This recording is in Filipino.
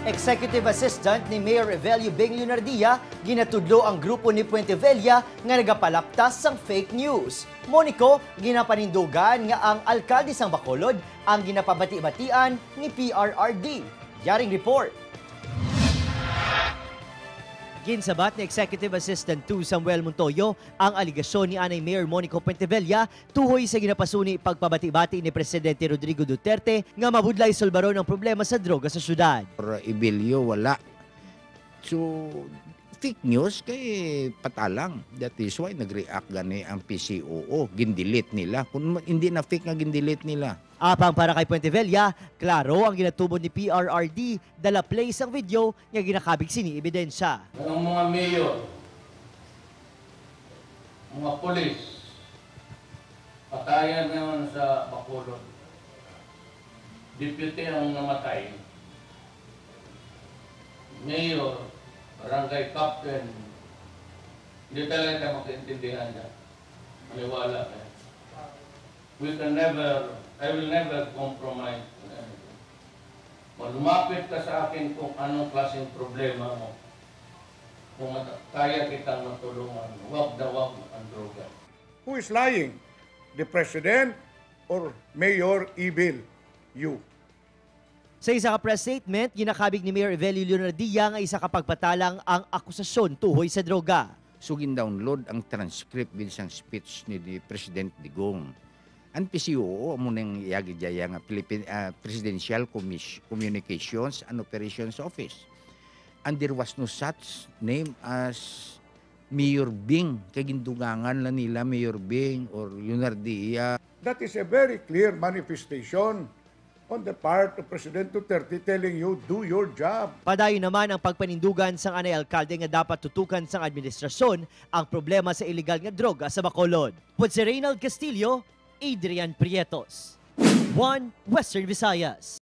Executive Assistant ni Mayor Evelio Beng Leonardia, ginatudlo ang grupo ni Puentevilla nga nagapalaptas sang fake news. Monico, ginapanindugan nga ang alkalde sang Bacolod ang ginapabati-batian ni PRRD. Yaring report. Ginsabat ni Executive Assistant 2 Samuel Montoyo ang aligasyon ni Anay Mayor Monico Puentevilla tuhoy sa ginapasuni pagpabati-bati ni Presidente Rodrigo Duterte nga mabudlay solbaron ang problema sa droga sa syudad. Ibilyo, wala. So, fake news kay patalang. That is why nag-react gani ang PCOO. Gindelete nila. Kung hindi na fake nga gindelete nila. Apang para kay Puentevilla, klaro ang ginatubod ni PRRD dala plays ang video nga ginakabig sini ebidensya. Ang mga mayor, mga polis, patayan naman sa Bacolod. Deputy ang namatay. Mayor, barangay captain, hindi talaga makaintindihan niya. Maniwala ka. I will never compromise on anything. Lumapit ka sa akin kung anong klaseng problema mo. Kung kaya kitang matulungan, wag ang droga. Who is lying? The President or Mayor Evil? You. Sa isa ka press statement, ginakabig ni Mayor Evelio Leonardia nga isa ka pagpatalang ang akusasyon tuhoy sa droga. So, gin-download ang transcript bilang speech ni President Digong. Ang PCOO mo nang iagidya nga Presidential Communications and Operations Office. And there was no such name as Mayor Bing. Kaya gindugangan lang nila Mayor Bing or Leonardia. That is a very clear manifestation on the part of President Duterte telling you, do your job. Padayon naman ang pagpanindugan sang Anay Alkalde nga dapat tutukan sang administrasyon ang problema sa illegal nga droga sa Bacolod. Pod si Reynald Castillo, Adrian Prietos, 1 Western Visayas.